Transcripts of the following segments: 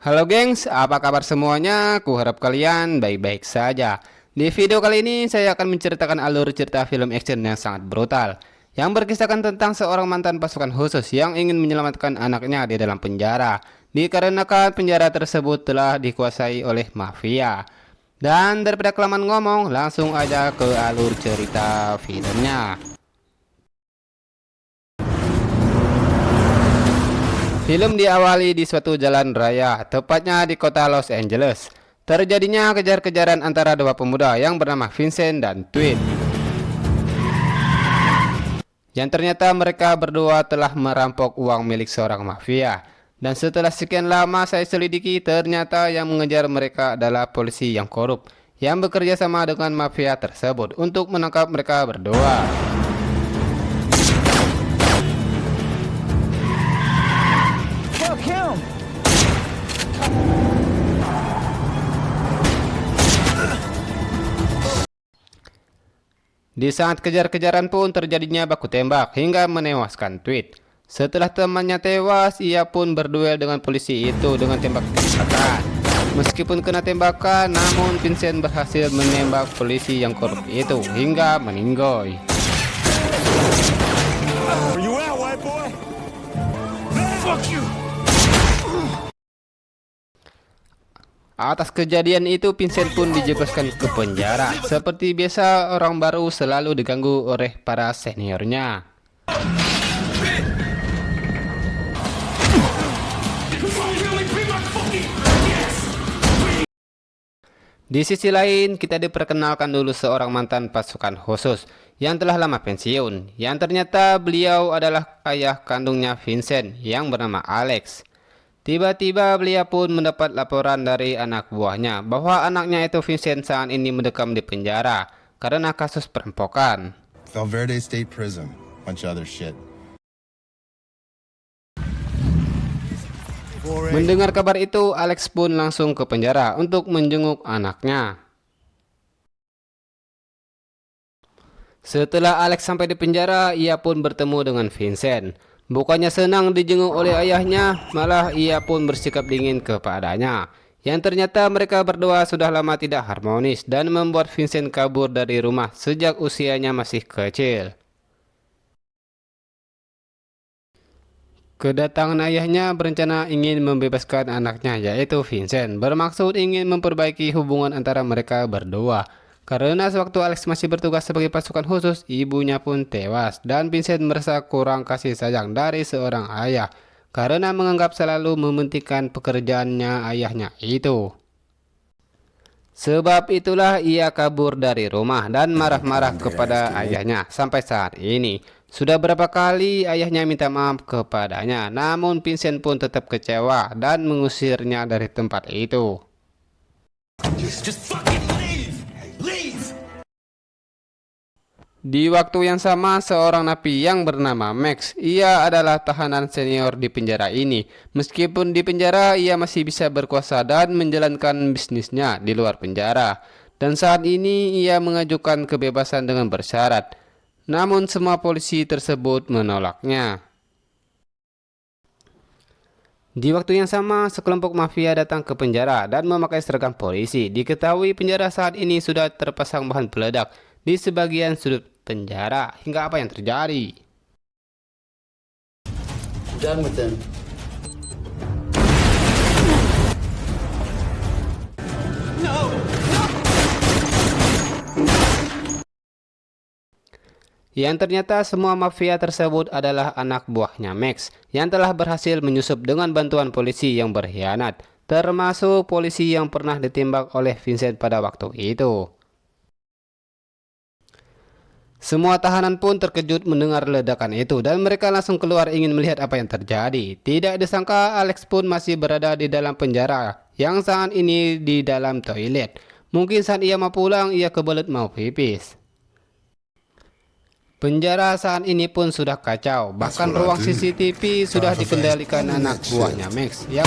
Halo gengs, apa kabar semuanya? Kuharap kalian baik-baik saja. Di video kali ini saya akan menceritakan alur cerita film action yang sangat brutal yang berkisahkan tentang seorang mantan pasukan khusus yang ingin menyelamatkan anaknya di dalam penjara dikarenakan penjara tersebut telah dikuasai oleh mafia. Dan daripada kelamaan ngomong, langsung aja ke alur cerita filmnya. Film diawali di suatu jalan raya, tepatnya di kota Los Angeles. Terjadinya kejar-kejaran antara dua pemuda yang bernama Vincent dan Tweet. Yang ternyata mereka berdua telah merampok uang milik seorang mafia. Dan setelah sekian lama saya selidiki, ternyata yang mengejar mereka adalah polisi yang korup yang bekerja sama dengan mafia tersebut untuk menangkap mereka berdua. Di saat kejar-kejaran pun terjadinya baku tembak hingga menewaskan Tweet. Setelah temannya tewas, ia pun berduel dengan polisi itu dengan tembak-tembakan. Meskipun kena tembakan, namun Vincent berhasil menembak polisi yang korup itu hingga meninggoy. Atas kejadian itu, Vincent pun dijebloskan ke penjara. Seperti biasa, orang baru selalu diganggu oleh para seniornya. Di sisi lain, kita diperkenalkan dulu seorang mantan pasukan khusus yang telah lama pensiun, yang ternyata beliau adalah ayah kandungnya Vincent yang bernama Alex. Tiba-tiba beliau pun mendapat laporan dari anak buahnya bahwa anaknya itu Vincent saat ini mendekam di penjara karena kasus perampokan. Valverde State Prison, bunch of other shit. Mendengar kabar itu, Alex pun langsung ke penjara untuk menjenguk anaknya. Setelah Alex sampai di penjara, ia pun bertemu dengan Vincent. Bukannya senang dijenguk oleh ayahnya, malah ia pun bersikap dingin kepadanya. Yang ternyata mereka berdua sudah lama tidak harmonis dan membuat Vincent kabur dari rumah sejak usianya masih kecil. Kedatangan ayahnya berencana ingin membebaskan anaknya, yaitu Vincent, bermaksud ingin memperbaiki hubungan antara mereka berdua. Karena sewaktu Alex masih bertugas sebagai pasukan khusus, ibunya pun tewas dan Vincent merasa kurang kasih sayang dari seorang ayah karena menganggap selalu mementingkan pekerjaannya ayahnya itu. Sebab itulah ia kabur dari rumah dan marah-marah kepada ayahnya sampai saat ini. Sudah berapa kali ayahnya minta maaf kepadanya, namun Vincent pun tetap kecewa dan mengusirnya dari tempat itu. Di waktu yang sama, seorang napi yang bernama Max, ia adalah tahanan senior di penjara ini. Meskipun di penjara, ia masih bisa berkuasa dan menjalankan bisnisnya di luar penjara. Dan saat ini, ia mengajukan kebebasan dengan bersyarat. Namun semua polisi tersebut menolaknya. Di waktu yang sama, sekelompok mafia datang ke penjara dan memakai seragam polisi. Diketahui penjara saat ini sudah terpasang bahan peledak di sebagian sudut penjara. Hingga apa yang terjadi? Done with them. Yang ternyata semua mafia tersebut adalah anak buahnya Max yang telah berhasil menyusup dengan bantuan polisi yang berkhianat, termasuk polisi yang pernah ditembak oleh Vincent pada waktu itu. Semua tahanan pun terkejut mendengar ledakan itu dan mereka langsung keluar ingin melihat apa yang terjadi. Tidak disangka Alex pun masih berada di dalam penjara yang saat ini di dalam toilet. Mungkin saat ia mau pulang ia kebelet mau pipis. Penjara saat ini pun sudah kacau, bahkan ruang CCTV sudah dikendalikan anak buahnya Max yang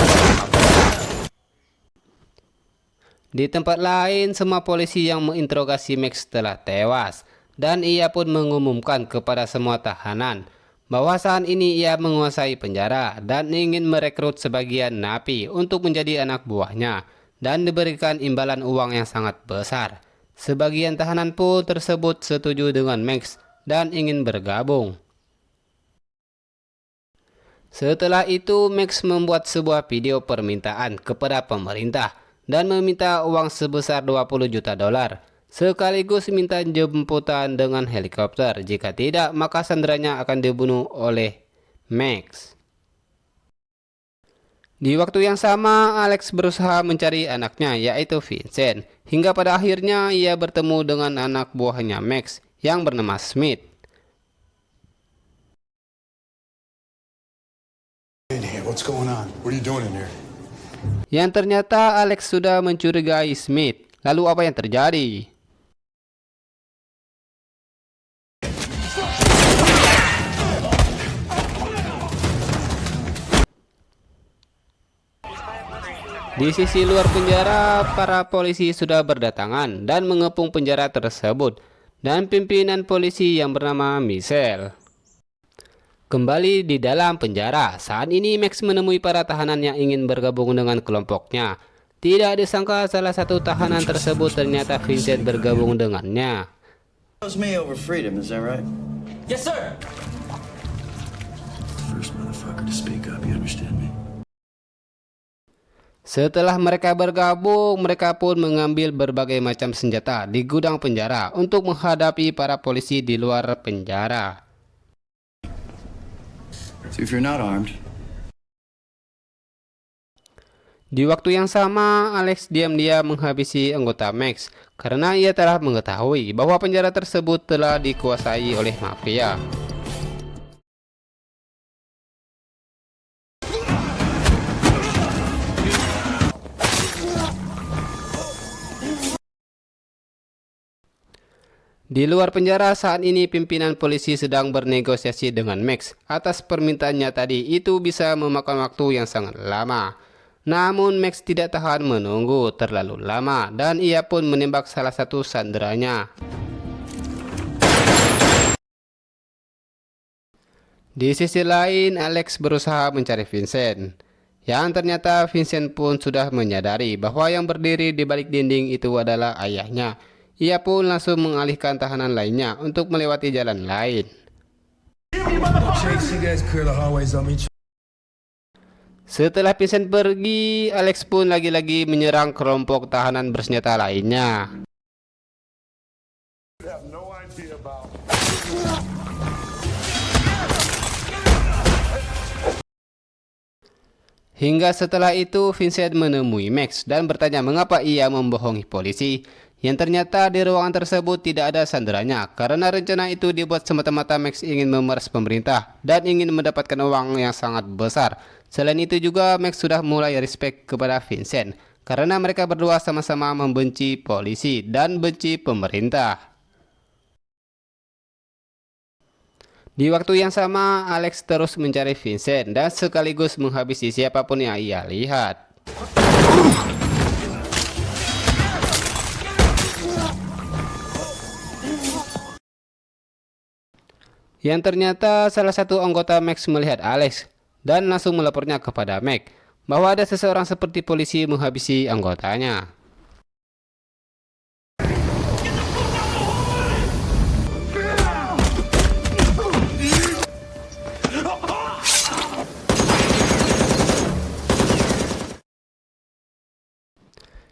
di tempat lain, semua polisi yang menginterogasi Max telah tewas dan ia pun mengumumkan kepada semua tahanan bahwa saat ini ia menguasai penjara dan ingin merekrut sebagian napi untuk menjadi anak buahnya dan diberikan imbalan uang yang sangat besar. Sebagian tahanan pun tersebut setuju dengan Max dan ingin bergabung. Setelah itu, Max membuat sebuah video permintaan kepada pemerintah dan meminta uang sebesar 20 juta dolar, sekaligus minta jemputan dengan helikopter. Jika tidak, maka sanderanya akan dibunuh oleh Max. Di waktu yang sama, Alex berusaha mencari anaknya, yaitu Vincent, hingga pada akhirnya ia bertemu dengan anak buahnya Max yang bernama Smith. In here, what's going on? What are you doing in here? Yang ternyata Alex sudah mencurigai Smith. Lalu apa yang terjadi? Di sisi luar penjara, para polisi sudah berdatangan dan mengepung penjara tersebut, dan pimpinan polisi yang bernama Michelle. Kembali di dalam penjara, saat ini Max menemui para tahanan yang ingin bergabung dengan kelompoknya. Tidak disangka salah satu tahanan tersebut ternyata Vincent bergabung dengannya. Chose me over freedom, is that right? Yes, sir. First motherfucker to speak up, you understand me? Setelah mereka bergabung, mereka pun mengambil berbagai macam senjata di gudang penjara untuk menghadapi para polisi di luar penjara. So if you're not armed, Di waktu yang sama, Alex diam-diam menghabisi anggota Max karena ia telah mengetahui bahwa penjara tersebut telah dikuasai oleh mafia. Di luar penjara saat ini pimpinan polisi sedang bernegosiasi dengan Max atas permintaannya tadi. Itu bisa memakan waktu yang sangat lama. Namun Max tidak tahan menunggu terlalu lama dan ia pun menembak salah satu sanderanya. Di sisi lain, Alex berusaha mencari Vincent. Yang ternyata Vincent pun sudah menyadari bahwa yang berdiri di balik dinding itu adalah ayahnya. Ia pun langsung mengalihkan tahanan lainnya untuk melewati jalan lain. Chase, you guys clear the hallways, I'll meet you. Setelah Vincent pergi, Alex pun lagi-lagi menyerang kelompok tahanan bersenjata lainnya. Hingga setelah itu Vincent menemui Max dan bertanya mengapa ia membohongi polisi. Yang ternyata di ruangan tersebut tidak ada sanderanya karena rencana itu dibuat semata-mata Max ingin memeras pemerintah dan ingin mendapatkan uang yang sangat besar. Selain itu juga Max sudah mulai respect kepada Vincent karena mereka berdua sama-sama membenci polisi dan benci pemerintah. Di waktu yang sama, Alex terus mencari Vincent dan sekaligus menghabisi siapapun yang ia lihat. Yang ternyata salah satu anggota Max melihat Alex dan langsung melapornya kepada Max bahwa ada seseorang seperti polisi menghabisi anggotanya.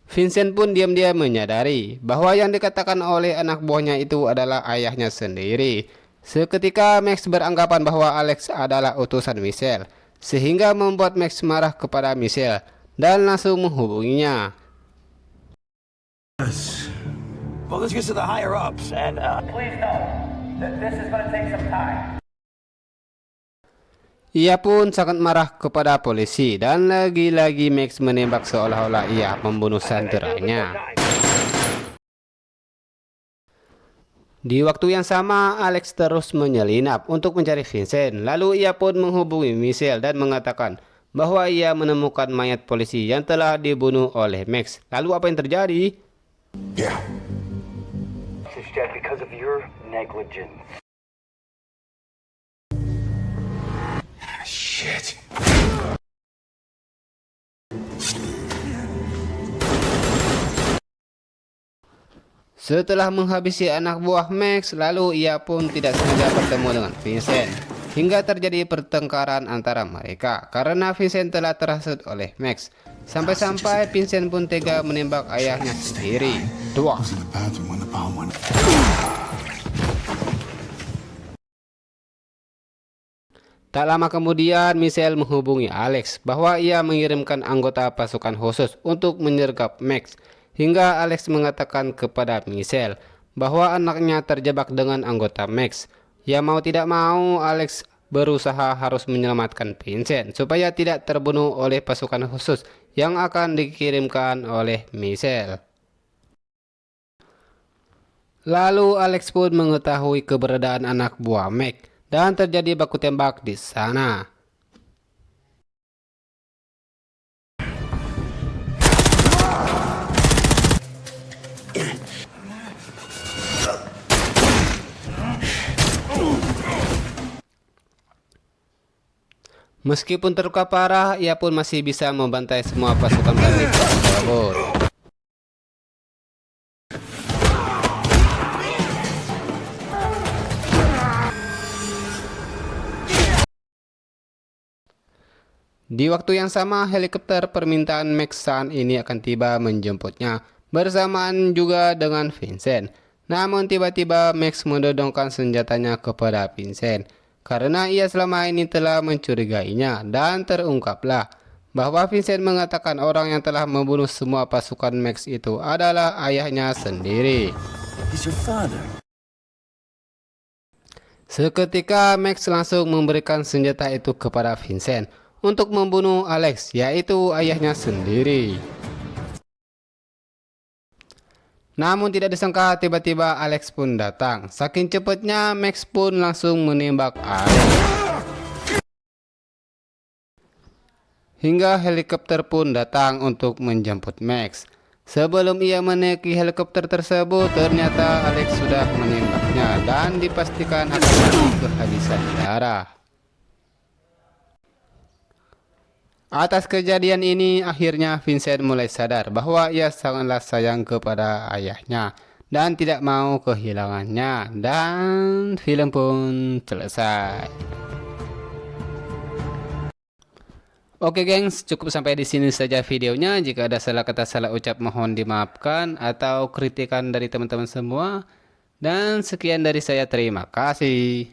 Vincent pun diam-diam menyadari bahwa yang dikatakan oleh anak buahnya itu adalah ayahnya sendiri. Seketika Max beranggapan bahwa Alex adalah utusan Michelle, sehingga membuat Max marah kepada Michelle dan langsung menghubunginya. Well, this gets to the higher ups, and please know that this is going to take some time. Ia pun sangat marah kepada polisi dan lagi-lagi Max menembak seolah-olah ia membunuh sanderanya. Di waktu yang sama, Alex terus menyelinap untuk mencari Vincent. Lalu ia pun menghubungi Michelle dan mengatakan bahwa ia menemukan mayat polisi yang telah dibunuh oleh Max. Lalu apa yang terjadi? Yeah. This is Jack because of your negligence. Shit. Setelah menghabisi anak buah Max, lalu ia pun tidak sengaja bertemu dengan Vincent. Hingga terjadi pertengkaran antara mereka karena Vincent telah terhasut oleh Max. Sampai-sampai Vincent pun tega menembak ayahnya sendiri. Dua. I was in the bathroom when the bomb went. Tak lama kemudian, Michelle menghubungi Alex bahwa ia mengirimkan anggota pasukan khusus untuk menyergap Max. Hingga Alex mengatakan kepada Michelle bahwa anaknya terjebak dengan anggota Max. Ya mau tidak mau, Alex berusaha harus menyelamatkan Vincent supaya tidak terbunuh oleh pasukan khusus yang akan dikirimkan oleh Michelle. Lalu Alex pun mengetahui keberadaan anak buah Max dan terjadi baku tembak di sana. Meskipun terluka parah, ia pun masih bisa membantai semua pasukan Bandit tersebut. Di waktu yang sama, helikopter permintaan Max saat ini akan tiba menjemputnya, bersamaan juga dengan Vincent. Namun tiba-tiba Max mendodongkan senjatanya kepada Vincent, karena ia selama ini telah mencurigainya, dan terungkaplah bahwa Vincent mengatakan orang yang telah membunuh semua pasukan Max itu adalah ayahnya sendiri. He's your father. Seketika Max langsung memberikan senjata itu kepada Vincent untuk membunuh Alex, yaitu ayahnya sendiri. Namun tidak disangka tiba-tiba Alex pun datang. Saking cepatnya Max pun langsung menembak Alex. Hingga helikopter pun datang untuk menjemput Max. Sebelum ia menaiki helikopter tersebut, ternyata Alex sudah menembaknya dan dipastikan akan mati kehabisan darah. Atas kejadian ini, akhirnya Vincent mulai sadar bahwa ia sangatlah sayang kepada ayahnya dan tidak mau kehilangannya, dan film pun selesai. Oke gengs, cukup sampai di sini saja videonya. Jika ada salah kata, salah ucap, mohon dimaafkan, atau kritikan dari teman-teman semua. Dan sekian dari saya, terima kasih.